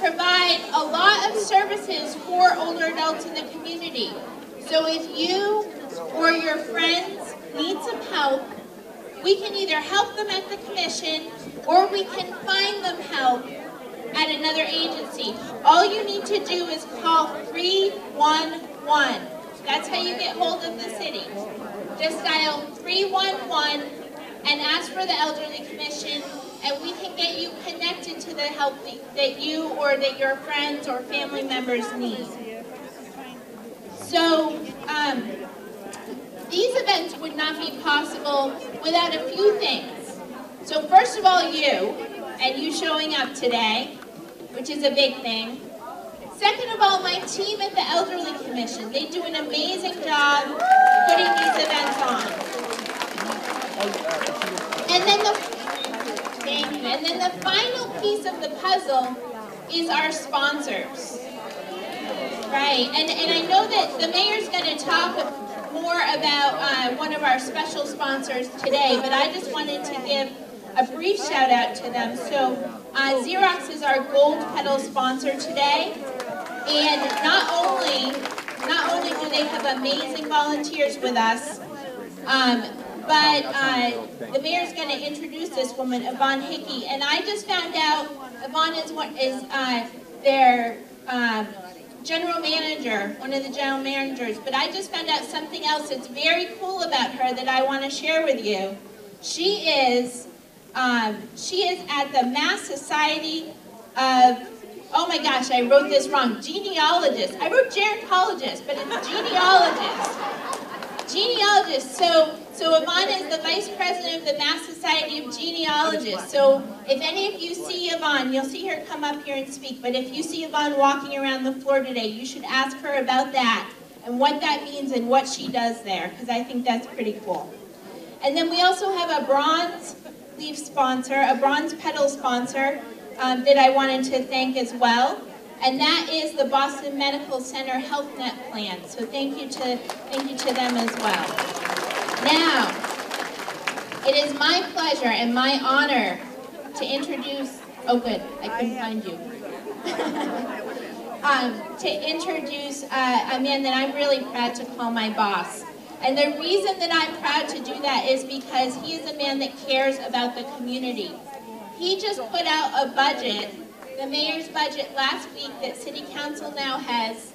provide a lot of services for older adults in the community. So if you or your friends need some help, we can either help them at the commission or we can find them help at another agency. All you need to do is call 311. That's how you get hold of the city. Just dial 311 and ask for the Elderly Commission, and we can get you connected to the help that you or that your friends or family members need. So, these events would not be possible without a few things. So first of all, you, and you showing up today, which is a big thing. Second of all, my team at the Elderly Commission. They do an amazing job putting these events on. And then the final piece of the puzzle is our sponsors. Right, and I know that the mayor's going to talk more about one of our special sponsors today, but I just wanted to give a brief shout out to them. So Xerox is our gold pedal sponsor today, and not only do they have amazing volunteers with us, but the mayor's going to introduce this woman, Yvonne Hickey, and I just found out Yvonne is their general manager, one of the general managers, but I just found out something else that's very cool about her that I want to share with you. She is at the Mass Society of, oh my gosh, I wrote this wrong, genealogist. I wrote gerontologist, but it's genealogist. Genealogist. So Yvonne is the vice president of the Mass Society of Genealogists. So if any of you see Yvonne, you'll see her come up here and speak. But if you see Yvonne walking around the floor today, you should ask her about that and what that means and what she does there, because I think that's pretty cool. And then we also have a bronze leaf sponsor, a bronze pedal sponsor that I wanted to thank as well. And that is the Boston Medical Center Health Net Plan. So thank you to them as well. Now, it is my pleasure and my honor to introduce, oh good, I couldn't find you. To introduce a man that I'm really proud to call my boss. And the reason that I'm proud to do that is because he is a man that cares about the community. He just put out a budget, the mayor's budget last week that City Council now has,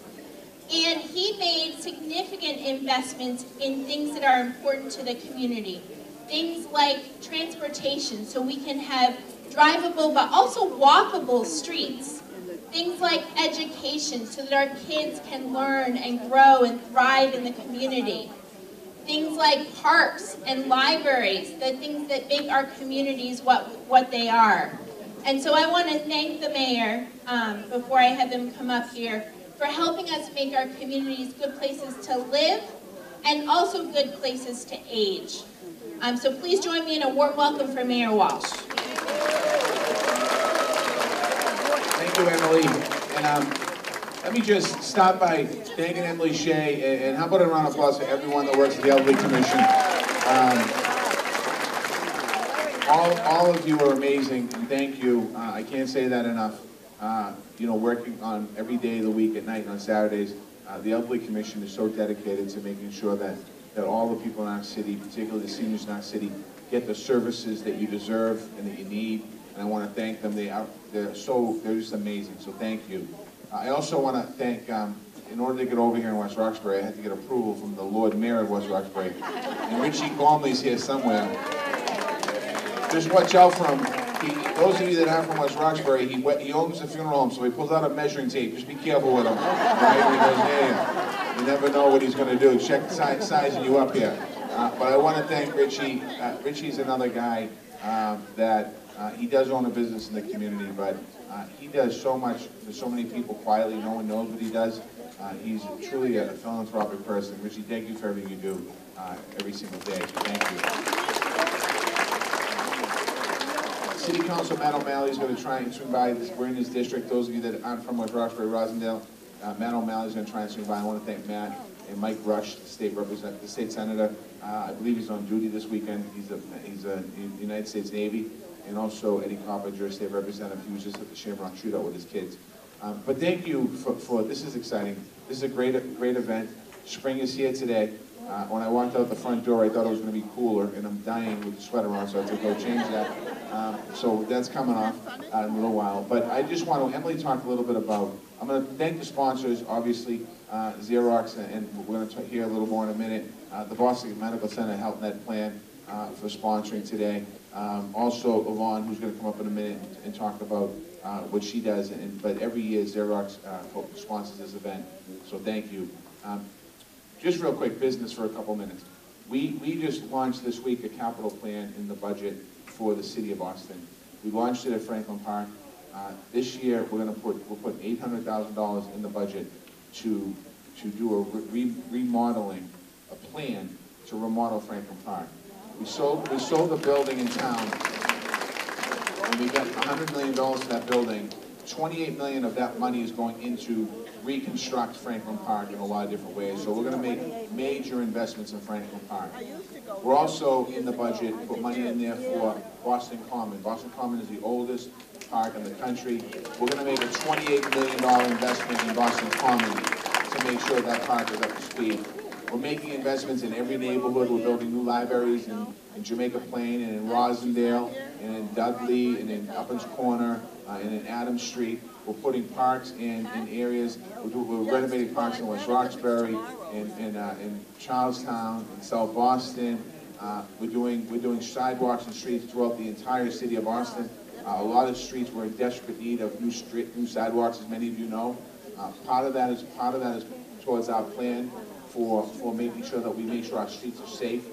and he made significant investments in things that are important to the community. Things like transportation, so we can have drivable but also walkable streets. Things like education, so that our kids can learn and grow and thrive in the community. Things like parks and libraries, the things that make our communities what they are. And so I want to thank the mayor, before I have him come up here, for helping us make our communities good places to live and also good places to age. So please join me in a warm welcome for Mayor Walsh. Thank you, Emily. And let me just start by thanking Emily Shea, and how about a round of applause for everyone that works at the Elderly Commission. All of you are amazing, and thank you. I can't say that enough. You know, working on every day of the week, at night and on Saturdays, the Elderly Commission is so dedicated to making sure that all the people in our city, particularly the seniors in our city, get the services that you deserve and that you need. And I want to thank them. They're just amazing. So thank you. I also want to thank, in order to get over here in West Roxbury, I had to get approval from the Lord Mayor of West Roxbury. And Richie Gormley's here somewhere. Just watch out for him. Those of you that are from West Roxbury, he owns a funeral home, so he pulls out a measuring tape. Just be careful with him. Right? Because, yeah, you never know what he's going to do. Check sizing you up here. But I want to thank Richie. Richie's another guy that he does own a business in the community, but he does so much for so many people quietly. No one knows what he does. He's truly a philanthropic person. Richie, thank you for everything you do every single day. So thank you. City Council Matt O'Malley is going to try and swing by. We're in his district. Those of you that aren't from West Roxbury, Roslindale, Matt O'Malley is going to try and swing by. I want to thank Matt and Mike Rush, the state senator. I believe he's on duty this weekend. He's a United States Navy. And also Eddie Coppinger, state representative. He was just at the Shamrock Shootout with his kids. But thank you for this is exciting. This is a great event. Spring is here today. When I walked out the front door, I thought it was going to be cooler, and I'm dying with the sweater on, so I had to go change that. So that's coming off in a little while. But I just want to, Emily talked a little bit about, I'm going to thank the sponsors, obviously, Xerox, and we're going to hear a little more in a minute, the Boston Medical Center Health Net Plan for sponsoring today. Also, Yvonne, who's going to come up in a minute and talk about what she does. But every year, Xerox sponsors this event, so thank you. Just real quick, business for a couple minutes. We just launched this week a capital plan in the budget for the city of Boston. We launched it at Franklin Park. This year, we'll put $800,000 in the budget to do a remodeling, a plan to remodel Franklin Park. We sold the building in town, and we got $100 million for that building. $28 million of that money is going into reconstruct Franklin Park in a lot of different ways. So we're going to make major investments in Franklin Park. We're also in the budget, put money in there for Boston Common. Boston Common is the oldest park in the country. We're going to make a $28 million investment in Boston Common to make sure that park is up to speed. We're making investments in every neighborhood. We're building new libraries in Jamaica Plain and in Roslindale and in Dudley and in Uplands Corner and in Adams Street. We're putting parks in areas. We're renovating parks in West Roxbury, in Charlestown, in South Boston. We're doing sidewalks and streets throughout the entire city of Boston. A lot of streets we're in desperate need of new sidewalks, as many of you know. Part of that is towards our plan for making sure that we make sure our streets are safe.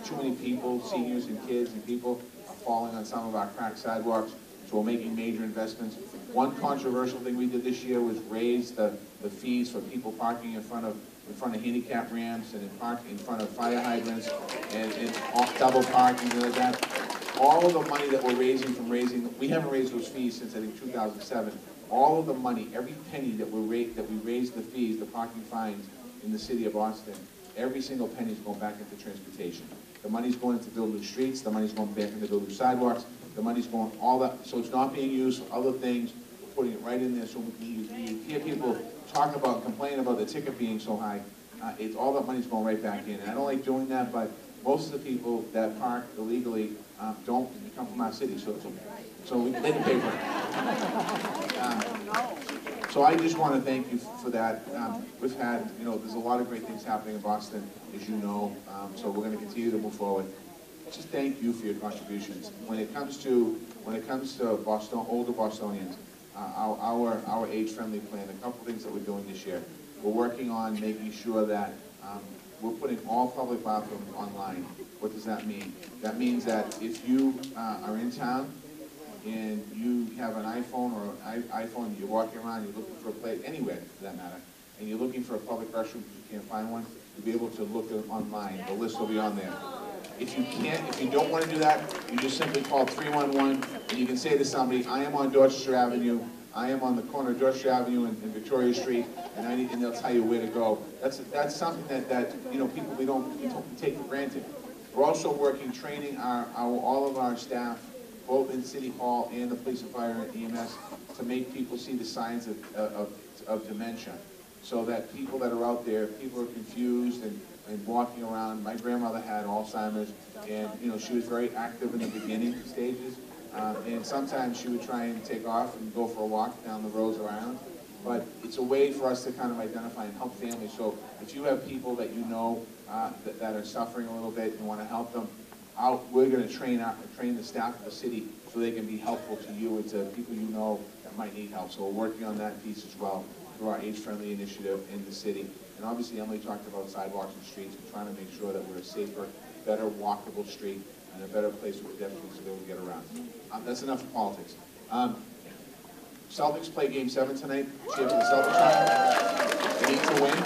Too many people, seniors and kids and people, are falling on some of our cracked sidewalks, so we're making major investments. One controversial thing we did this year was raise the fees for people parking in front of handicap ramps and in front of fire hydrants and double parking and like that. All of the money that we're raising we haven't raised those fees since I think 2007. All of the money, every penny that we raised the fees, the parking fines in the city of Boston, every single penny is going back into transportation. The money's going to build new streets, the money's going back into build new sidewalks, the money's going all that, so it's not being used for other things. We're putting it right in there, so you hear people talk about, complain about the ticket being so high. It's all that money's going right back in. And I don't like doing that, but most of the people that park illegally don't come from our city, so they can pay for it. So I just want to thank you for that. We've had, there's a lot of great things happening in Boston, as you know, so we're going to continue to move forward. Just thank you for your contributions. When it comes to older Bostonians, our age-friendly plan, a couple things that we're doing this year. We're working on making sure that we're putting all public bathrooms online. What does that mean? That means that if you are in town and you have an iPhone or an iPhone, you're walking around, you're looking for a place, anywhere for that matter, and you're looking for a public restroom because you can't find one, you'll be able to look online. The list will be on there. If you don't want to do that, you just simply call 311 and you can say to somebody, I am on Dorchester Avenue, I am on the corner of Dorchester Avenue and Victoria Street, and they'll tell you where to go. That's something that people we don't take for granted. We're also training all of our staff, both in City Hall and the police and fire and EMS, to make people see the signs of dementia, so that people that are out there, people are confused and walking around. My grandmother had Alzheimer's, and she was very active in the beginning stages, and sometimes she would try and take off and go for a walk down the roads around. But it's a way for us to kind of identify and help families. So if you have people that you know that are suffering a little bit and want to help them out, we're going to train the staff of the city so they can be helpful to you and to people you know that might need help. So we're working on that piece as well through our age-friendly initiative in the city. And obviously, Emily talked about sidewalks and streets and trying to make sure that we're a safer, better walkable street and a better place for pedestrians to be able to get around. That's enough of politics. Celtics play Game 7 tonight. Cheer for the Celtics. They need to win.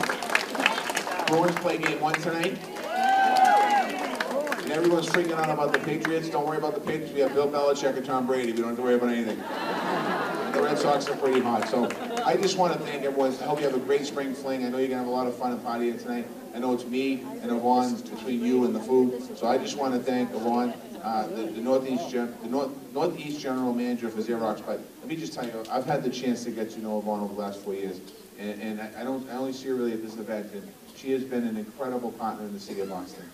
Bruins play Game 1 tonight. And everyone's freaking out about the Patriots. Don't worry about the Patriots. We have Bill Belichick and Tom Brady. We don't have to worry about anything. And the Red Sox are pretty hot. So I just want to thank everyone. I hope you have a great spring fling. I know you're going to have a lot of fun and partying tonight. I know it's me and Yvonne between you and the food. So I just want to thank Yvonne the Northeast General Manager for Xerox, but let me just tell you, I've had the chance to get to know Yvonne over the last 4 years, and I only see her really at this event, and she has been an incredible partner in the city of Boston.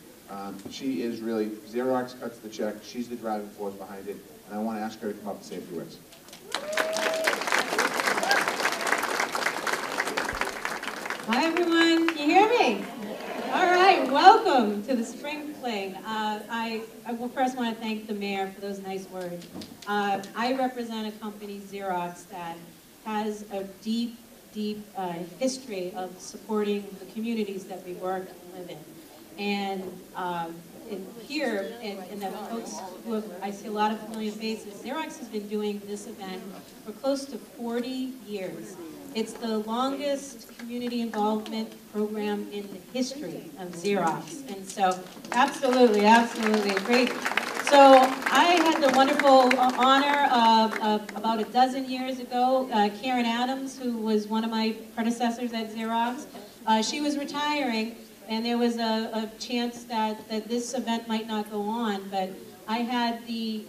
She is really, Xerox cuts the check, she's the driving force behind it, and I want to ask her to come up and say a few words. Hi everyone, can you hear me? All right, welcome to the Spring Fling. I will first want to thank the mayor for those nice words. I represent a company, Xerox, that has a deep history of supporting the communities that we work and live in. And here, and the folks who have, I see a lot of familiar faces, Xerox has been doing this event for close to 40 years. It's the longest community involvement program in the history of Xerox. And so, absolutely, great. So I had the wonderful honor of about a dozen years ago, Karen Adams, who was one of my predecessors at Xerox, she was retiring, and there was a chance that this event might not go on, but I had the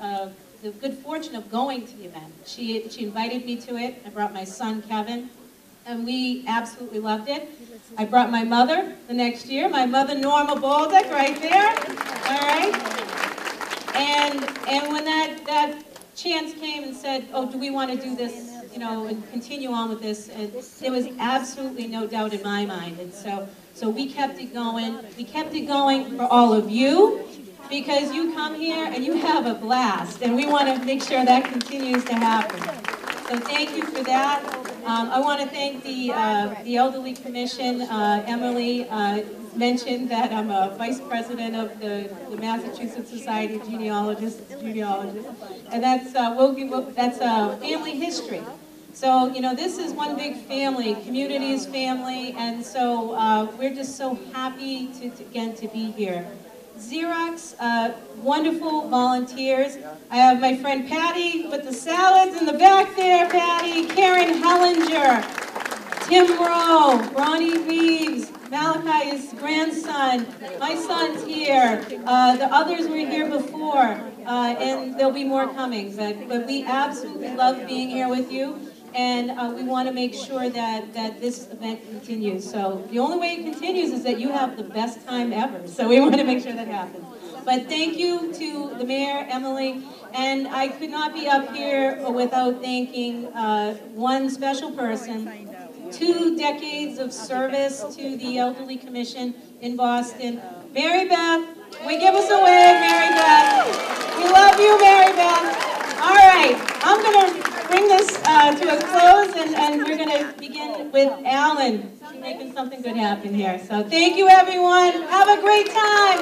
good fortune of going to the event. She invited me to it. I brought my son, Kevin, and we absolutely loved it. I brought my mother the next year, my mother, Norma Baldick, right there, all right? And when that chance came and said, oh, do we want to do this, you know, and continue on with this, and there was absolutely no doubt in my mind. And so we kept it going. We kept it going for all of you, because you come here and you have a blast, and we want to make sure that continues to happen. So thank you for that. I want to thank the Elderly Commission. Emily mentioned that I'm a vice president of the Massachusetts Society of Genealogists, and that's family history. So, you know, this is one big family, community is family, and so we're just so happy to be here. Xerox, wonderful volunteers. I have my friend Patty with the salads in the back there, Patty, Karen Hellinger, Tim Rowe, Ronnie Reeves, Malachi's grandson, my son's here, the others were here before, and there'll be more coming, but we absolutely love being here with you. And we want to make sure that this event continues. So the only way it continues is that you have the best time ever. So we want to make sure that happens. But thank you to the mayor, Emily, and I could not be up here without thanking one special person, 2 decades of service to the Elderly Commission in Boston. Mary Beth, we give us a wave, Mary Beth. We love you, Mary Beth. All right, I'm going to bring this to a close, and we're going to begin with Alan. She's making something good happen here. So thank you, everyone. Have a great time.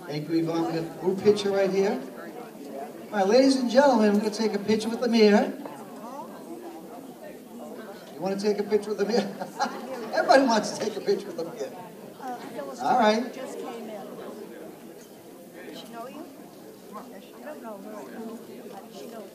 Thank you, Yvonne. We got a group picture right here. All right, ladies and gentlemen, we're going to take a picture with the mayor. You want to take a picture with the mayor? Everybody wants to take a picture with the mayor. All right. Just came in. Does she know you? I don't know her. She knows.